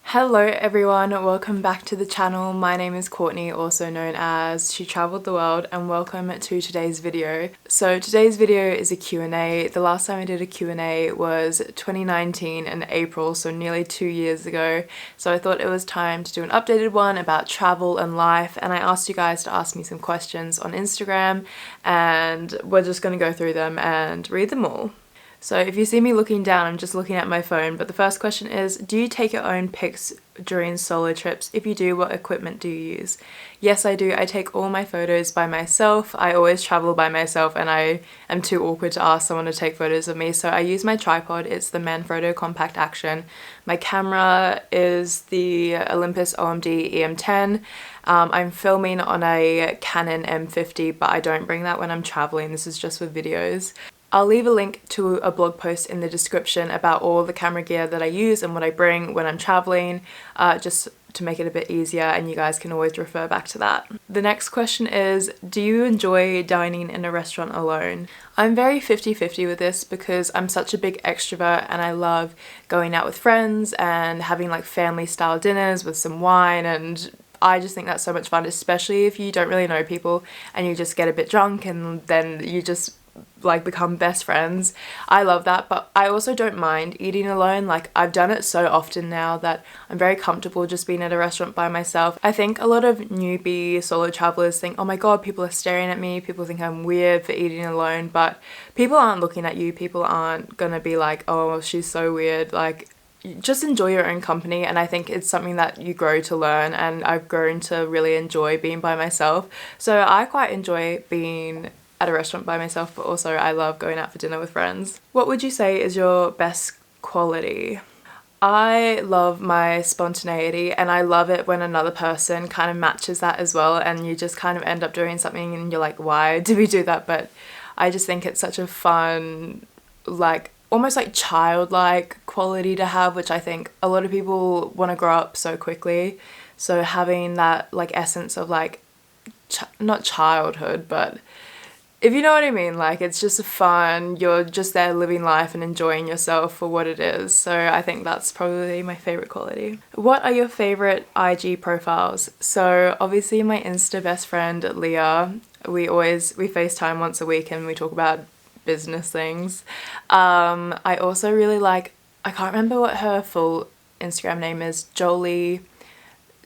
Hello everyone, welcome back to the channel. My name is Courtney, also known as She Travelled the World, and welcome to today's video. So today's video is a Q&A. The last time I did a Q&A was 2019 in April, so nearly 2 years ago. So I thought it was time to do an updated one about travel and life, and I asked you guys to ask me some questions on Instagram, and we're just going to go through them and read them all. So if you see me looking down, I'm just looking at my phone, but the first question is, do you take your own pics during solo trips? If you do, what equipment do you use? Yes, I do. I take all my photos by myself. I always travel by myself and I am too awkward to ask someone to take photos of me, so I use my tripod. It's the Manfrotto Compact Action. My camera is the Olympus OMD EM10. I'm filming on a Canon M50, but I don't bring that when I'm traveling. This is just for videos. I'll leave a link to a blog post in the description about all the camera gear that I use and what I bring when I'm traveling, just to make it a bit easier, and you guys can always refer back to that. The next question is, do you enjoy dining in a restaurant alone? I'm very 50-50 with this because I'm such a big extrovert and I love going out with friends and having like family style dinners with some wine, and I just think that's so much fun, especially if you don't really know people and you just get a bit drunk and then you just like become best friends. I love that, but I also don't mind eating alone. Like, I've done it so often now that I'm very comfortable just being at a restaurant by myself. I think a lot of newbie solo travelers think, oh my god, people are staring at me, people think I'm weird for eating alone, but people aren't looking at you. People aren't gonna be like, oh, she's so weird. Like, just enjoy your own company, and I think it's something that you grow to learn, and I've grown to really enjoy being by myself. So I quite enjoy being at a restaurant by myself, but also I love going out for dinner with friends. What would you say is your best quality? I love my spontaneity, and I love it when another person kind of matches that as well, and you just kind of end up doing something and you're like, why did we do that? But I just think it's such a fun, like almost like childlike quality to have, which I think a lot of people want to grow up so quickly. So having that like essence of like not childhood, but if you know what I mean, like it's just fun, you're just there living life and enjoying yourself for what it is. So I think that's probably my favorite quality. What are your favorite IG profiles? So obviously my Insta best friend Leah, we FaceTime once a week and we talk about business things. I also really like, I can't remember what her full Instagram name is, Jolie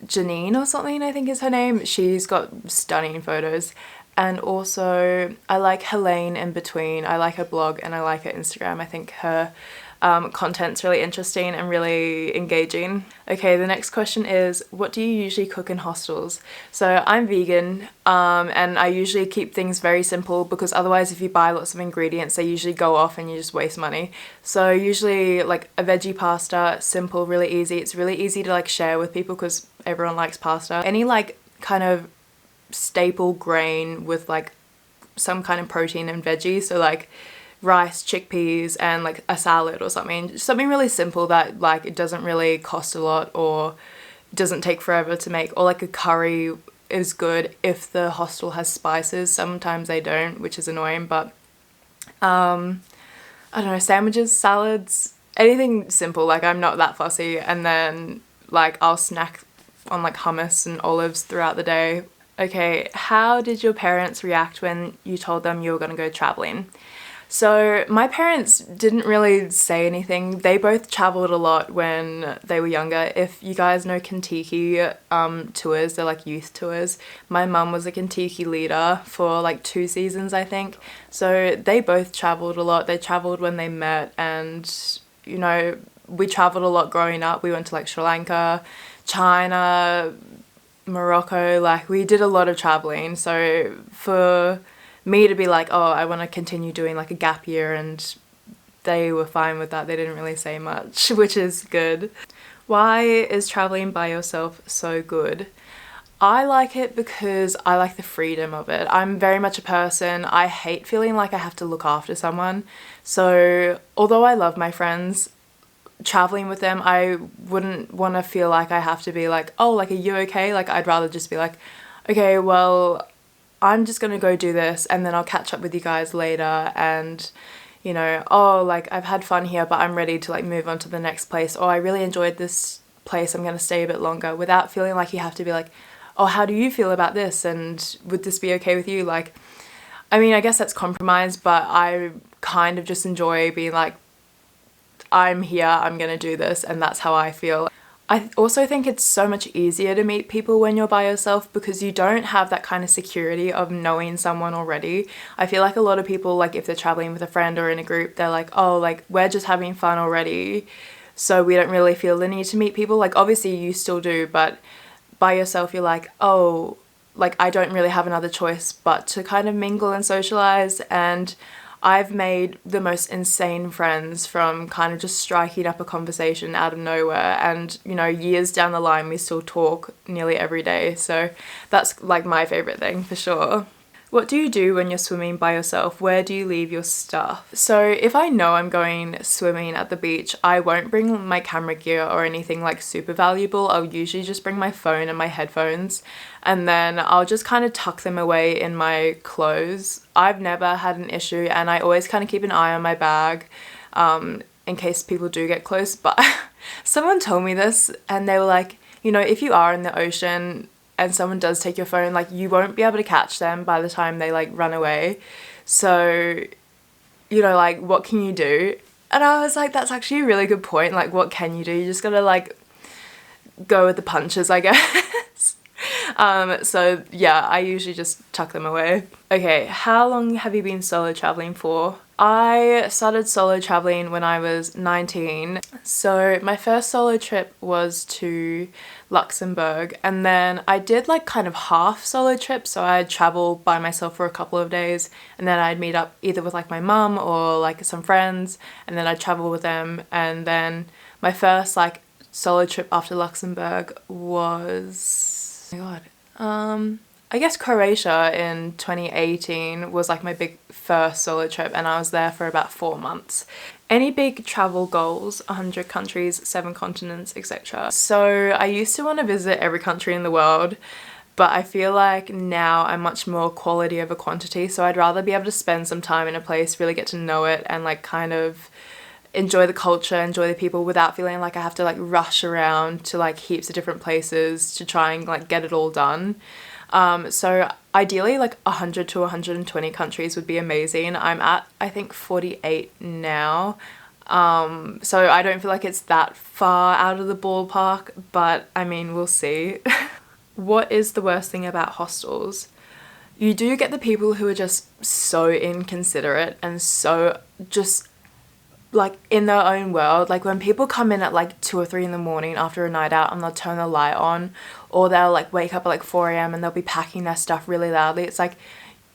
Janine or something I think is her name. She's got stunning photos. And also I like Helene in between. I like her blog and I like her Instagram. I think her content's really interesting and really engaging. Okay, the next question is, what do you usually cook in hostels? So I'm vegan, and I usually keep things very simple because otherwise if you buy lots of ingredients they usually go off and you just waste money. So usually like a veggie pasta, simple, really easy. It's really easy to like share with people because everyone likes pasta. Any like kind of staple grain with like some kind of protein and veggies, so like rice, chickpeas, and like a salad or something really simple that like it doesn't really cost a lot or doesn't take forever to make. Or like a curry is good if the hostel has spices. Sometimes they don't, which is annoying, but I don't know, sandwiches, salads, anything simple. Like I'm not that fussy, and then like I'll snack on like hummus and olives throughout the day. Okay, how did your parents react when you told them you were going to go traveling? So my parents didn't really say anything. They both traveled a lot when they were younger. If you guys know Kentucky tours, they're like youth tours. My mum was a Kentucky leader for like 2 seasons, I think. So they both traveled a lot. They traveled when they met, and you know, we traveled a lot growing up. We went to like Sri Lanka, China, Morocco, like we did a lot of traveling. So for me to be like, oh, I want to continue doing like a gap year, and they were fine with that. They didn't really say much, which is good. Why is traveling by yourself so good? I like it because I like the freedom of it. I'm very much a person, I hate feeling like I have to look after someone. So although I love my friends, traveling with them, I wouldn't want to feel like I have to be like, oh, like, are you okay? Like, I'd rather just be like, okay, well, I'm just gonna go do this and then I'll catch up with you guys later, and you know, oh, like I've had fun here but I'm ready to like move on to the next place, or I really enjoyed this place I'm going to stay a bit longer, without feeling like you have to be like, oh, how do you feel about this, and would this be okay with you? Like, I mean, I guess that's compromise, but I kind of just enjoy being like, I'm here, I'm gonna do this, and that's how I feel. I also think it's so much easier to meet people when you're by yourself because you don't have that kind of security of knowing someone already. I feel like a lot of people, like if they're traveling with a friend or in a group, they're like, oh, like we're just having fun already, so we don't really feel the need to meet people. Like obviously you still do, but by yourself you're like, oh, like I don't really have another choice but to kind of mingle and socialize. And I've made the most insane friends from kind of just striking up a conversation out of nowhere, and you know, years down the line we still talk nearly every day, so that's like my favorite thing for sure. What do you do when you're swimming by yourself? Where do you leave your stuff? So if I know I'm going swimming at the beach, I won't bring my camera gear or anything like super valuable. I'll usually just bring my phone and my headphones, and then I'll just kind of tuck them away in my clothes. I've never had an issue, and I always kind of keep an eye on my bag in case people do get close. But someone told me this and they were like, you know, if you are in the ocean and someone does take your phone, like you won't be able to catch them by the time they like run away. So, you know, like what can you do? And I was like, that's actually a really good point. Like what can you do? You just gotta like go with the punches, I guess. So yeah, I usually just tuck them away. Okay, how long have you been solo traveling for? I started solo traveling when I was 19. So my first solo trip was to Luxembourg, and then I did like kind of half solo trips. So I'd travel by myself for a couple of days, and then I'd meet up either with like my mum or like some friends, and then I'd travel with them. And then my first like solo trip after Luxembourg was, oh my god, I guess Croatia in 2018 was like my big first solo trip, and I was there for about 4 months. Any big travel goals? 100 countries, 7 continents, etc. So I used to want to visit every country in the world, but I feel like now I'm much more quality over quantity, so I'd rather be able to spend some time in a place, really get to know it, and like kind of enjoy the culture, enjoy the people without feeling like I have to like rush around to like heaps of different places to try and like get it all done. So ideally like 100 to 120 countries would be amazing. I'm at I think 48 now, so I don't feel like it's that far out of the ballpark, but I mean we'll see. What is the worst thing about hostels? You do get the people who are just so inconsiderate and so just like in their own world. Like when people come in at like 2 or 3 in the morning after a night out and they'll turn the light on, or they'll like wake up at like 4 a.m. and they'll be packing their stuff really loudly. It's like,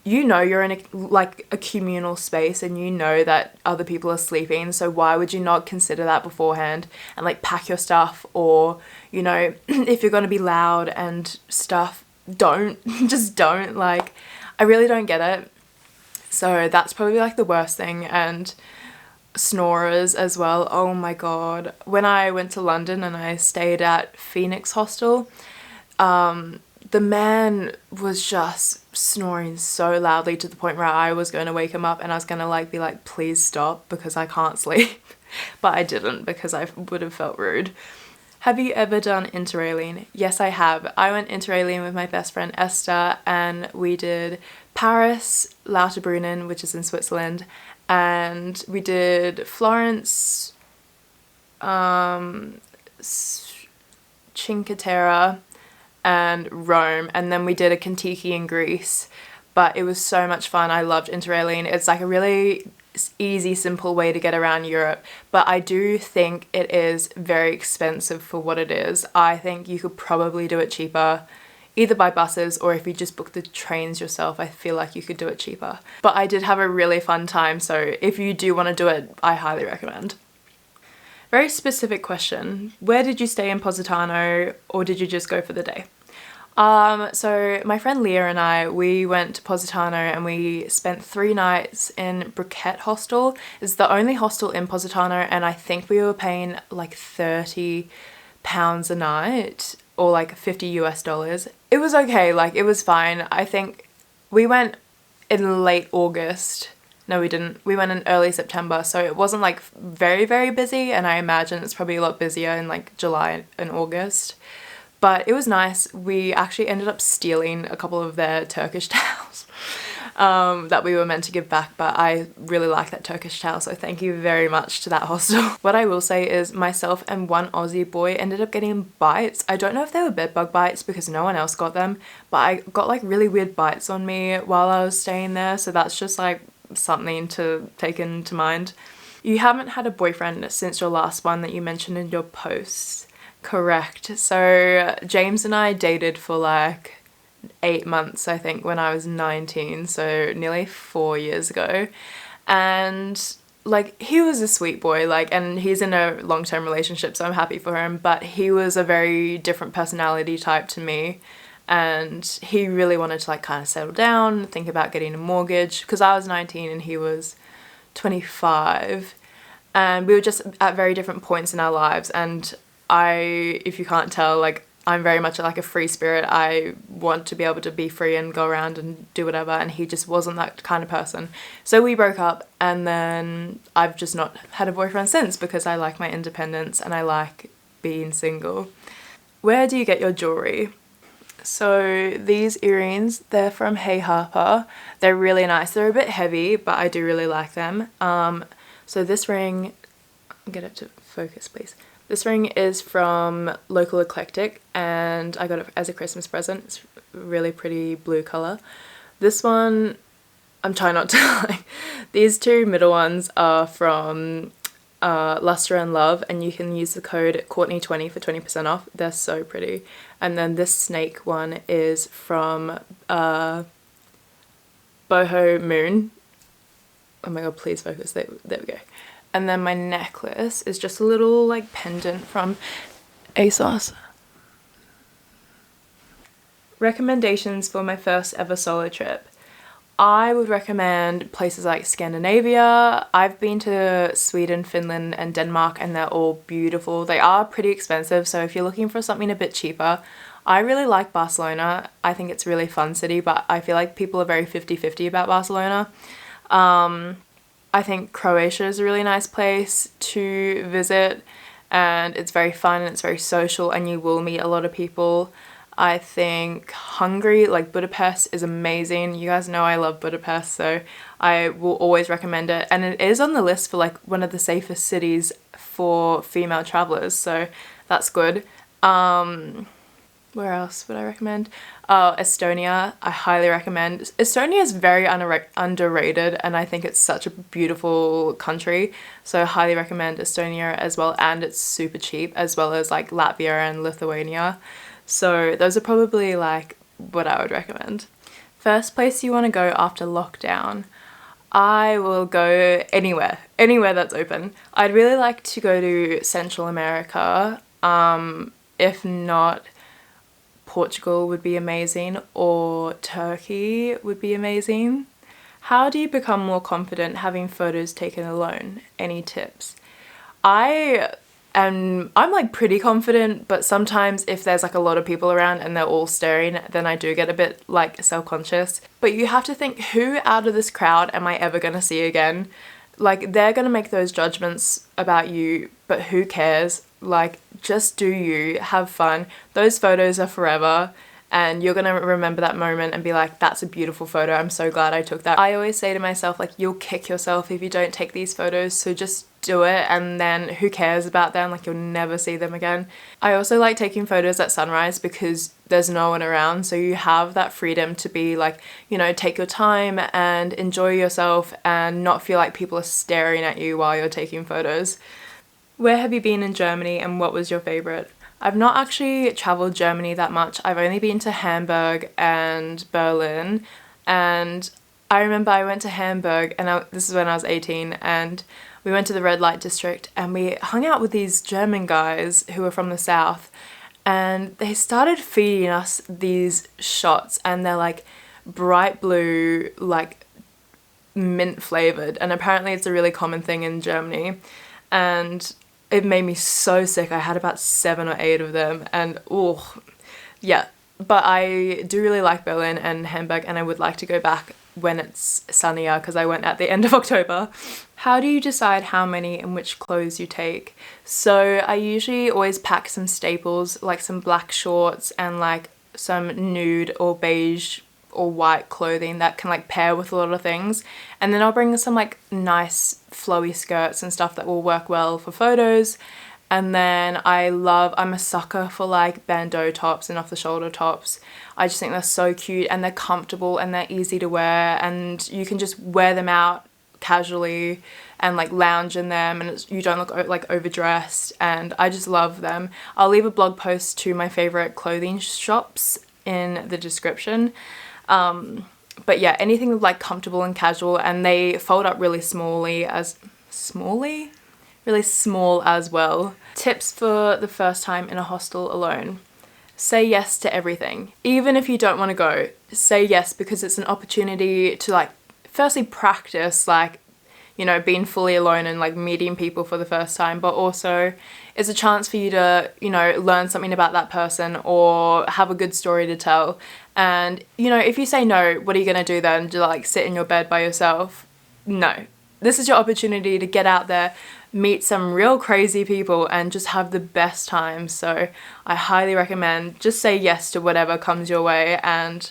you know, you're in a communal space and you know that other people are sleeping, so why would you not consider that beforehand and like pack your stuff? Or, you know, if you're gonna be loud and stuff, don't just don't. Like I really don't get it. So that's probably like the worst thing. And snorers as well. Oh my god. When I went to London and I stayed at Phoenix Hostel, the man was just snoring so loudly to the point where I was going to wake him up and I was going to like be like, please stop because I can't sleep. But I didn't because I would have felt rude. Have you ever done interrailing? Yes, I have. I went interrailing with my best friend Esther, and we did Paris, Lauterbrunnen, which is in Switzerland, and we did Florence, Cinque Terre, and Rome, and then we did a Contiki in Greece. But it was so much fun. I loved interrailing. It's like a really easy, simple way to get around Europe, but I do think it is very expensive for what it is. I think you could probably do it cheaper either by buses, or if you just book the trains yourself, I feel like you could do it cheaper. But I did have a really fun time, so if you do want to do it, I highly recommend. Very specific question. Where did you stay in Positano, or did you just go for the day? So my friend Leah and I, we went to Positano and we spent 3 nights in Briquette Hostel. It's the only hostel in Positano, and I think we were paying like £30 a night, or like $50 US. It was okay, like it was fine. I think we went in late August, No, we didn't. We went in early September, so it wasn't like very, very busy, and I imagine it's probably a lot busier in like July and August. But it was nice. We actually ended up stealing a couple of their Turkish towels that we were meant to give back, but I really like that Turkish towel, so thank you very much to that hostel. What I will say is myself and one Aussie boy ended up getting bites. I don't know if they were bedbug bites because no one else got them, but I got like really weird bites on me while I was staying there, so that's just like something to take into mind. You haven't had a boyfriend since your last one that you mentioned in your posts. Correct. So James and I dated for like 8 months, I think, when I was 19, so nearly 4 years ago. And like, he was a sweet boy, like, and he's in a long-term relationship, so I'm happy for him, but he was a very different personality type to me. And he really wanted to like kind of settle down, think about getting a mortgage, because I was 19 and he was 25, and we were just at very different points in our lives. And if you can't tell, like, I'm very much like a free spirit. I want to be able to be free and go around and do whatever, and he just wasn't that kind of person. So we broke up, and then I've just not had a boyfriend since because I like my independence and I like being single. Where do you get your jewelry? So these earrings, they're from Hey Harper. They're really nice. They're a bit heavy, but I do really like them. So this ring, get it to focus please. This ring is from Local Eclectic, and I got it as a Christmas present. It's really pretty blue colour. This one, I'm trying not to like. These two middle ones are from Luster and Love, and you can use the code Courtney20 for 20% off. They're so pretty. And then this snake one is from Boho Moon. Oh my god, please focus. There we go. And then my necklace is just a little like pendant from ASOS. Recommendations for my first ever solo trip. I would recommend places like Scandinavia. I've been to Sweden, Finland and Denmark, and they're all beautiful. They are pretty expensive, so if you're looking for something a bit cheaper, I really like Barcelona. I think it's a really fun city, but I feel like people are very 50-50 about Barcelona. I think Croatia is a really nice place to visit, and it's very fun and it's very social and you will meet a lot of people. I think Hungary, like Budapest, is amazing. You guys know I love Budapest, so I will always recommend it. And it is on the list for like one of the safest cities for female travelers, so that's good. Where else would I recommend? Estonia, I highly recommend. Estonia is very underrated, and I think it's such a beautiful country, so I highly recommend Estonia as well, and it's super cheap, as well as like Latvia and Lithuania. So those are probably like what I would recommend. First place you want to go after lockdown. I will go anywhere that's open. I'd really like to go to Central America. If not, Portugal would be amazing, or Turkey would be amazing. How do you become more confident having photos taken alone? Any tips? I'm like pretty confident, but sometimes if there's like a lot of people around and they're all staring, then I do get a bit like self-conscious. But you have to think, who out of this crowd am I ever gonna see again? Like, they're gonna make those judgments about you, but who cares? Like, just do you, have fun. Those photos are forever, and you're gonna remember that moment and be like, that's a beautiful photo, I'm so glad I took that. I always say to myself, like, you'll kick yourself if you don't take these photos, so just do it, and then who cares about them? Like, you'll never see them again. I also like taking photos at sunrise because there's no one around, so you have that freedom to be like, you know, take your time and enjoy yourself and not feel like people are staring at you while you're taking photos. Where have you been in Germany and what was your favourite? I've not actually travelled Germany that much. I've only been to Hamburg and Berlin, and I remember I went to Hamburg, and this is when I was 18, and we went to the red light district and we hung out with these German guys who were from the south, and they started feeding us these shots, and they're like bright blue, like mint flavoured, and apparently it's a really common thing in Germany, and it made me so sick. I had about 7 or 8 of them, and oh yeah, but I do really like Berlin and Hamburg, and I would like to go back when it's sunnier because I went at the end of October. How do you decide how many and which clothes you take? So I usually always pack some staples, like some black shorts and like some nude or beige or white clothing that can like pair with a lot of things, and then I'll bring some like nice flowy skirts and stuff that will work well for photos. And then I'm a sucker for like bandeau tops and off the shoulder tops. I just think they're so cute and they're comfortable and they're easy to wear, and you can just wear them out casually and like lounge in them, and you don't look like overdressed, and I just love them. I'll leave a blog post to my favorite clothing shops in the description. But yeah, anything like comfortable and casual, and they fold up really really small as well. Tips for the first time in a hostel alone. Say yes to everything. Even if you don't want to go, say yes, because it's an opportunity to like firstly practice like, you know, being fully alone and like meeting people for the first time, but also it's a chance for you to, you know, learn something about that person or have a good story to tell. And, you know, if you say no, what are you going to do then? Do like sit in your bed by yourself? No. This is your opportunity to get out there, meet some real crazy people and just have the best time. So I highly recommend just say yes to whatever comes your way, and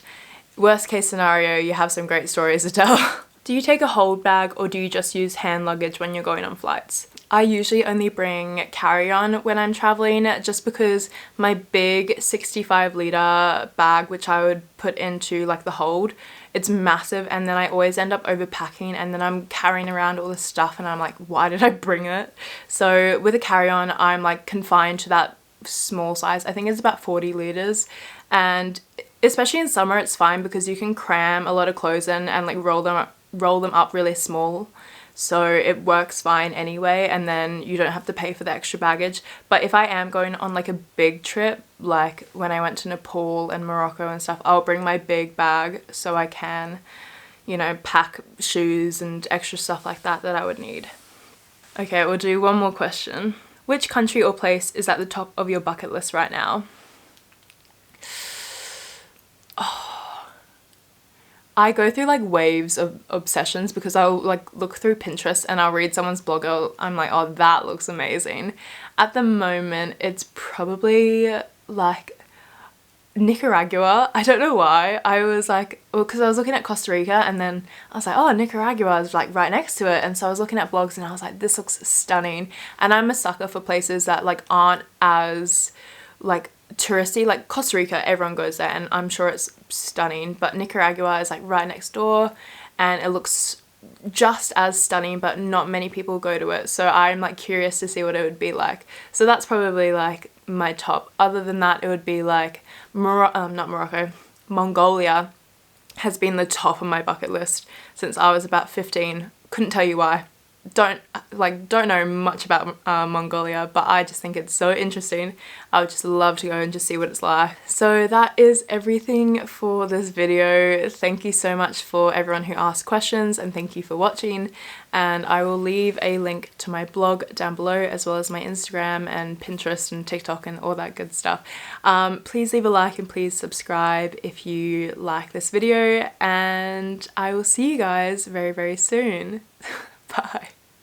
worst case scenario, you have some great stories to tell. Do you take a hold bag or do you just use hand luggage when you're going on flights? I usually only bring carry-on when I'm traveling, just because my big 65-litre bag, which I would put into like the hold, it's massive, and then I always end up overpacking, and then I'm carrying around all this stuff and I'm like, why did I bring it? So with a carry-on, I'm like confined to that small size. I think it's about 40 litres, and especially in summer it's fine because you can cram a lot of clothes in and like roll them up really small, so it works fine anyway, and then you don't have to pay for the extra baggage. But if I am going on like a big trip, like when I went to Nepal and Morocco and stuff, I'll bring my big bag so I can, you know, pack shoes and extra stuff like that I would need. Okay, we'll do one more question. Which country or place is at the top of your bucket list right now? I go through like waves of obsessions because I'll like look through Pinterest and I'll read someone's blog. I'm like, oh, that looks amazing. At the moment, it's probably like Nicaragua. I don't know why. I was like, well, because I was looking at Costa Rica and then I was like, oh, Nicaragua is like right next to it. And so I was looking at blogs and I was like, this looks stunning. And I'm a sucker for places that like aren't as like touristy. Like Costa Rica, everyone goes there and I'm sure it's stunning, but Nicaragua is like right next door and it looks just as stunning, but not many people go to it, so I'm like curious to see what it would be like. So that's probably like my top. Other than that, it would be like not Morocco, Mongolia has been the top of my bucket list since I was about 15. Couldn't tell you why. Don't know much about Mongolia, but I just think it's so interesting. I would just love to go and just see what it's like. So that is everything for this video. Thank you so much for everyone who asked questions, and thank you for watching, and I will leave a link to my blog down below, as well as my Instagram and Pinterest and TikTok and all that good stuff. Please leave a like and please subscribe if you like this video, and I will see you guys very, very soon. Bye.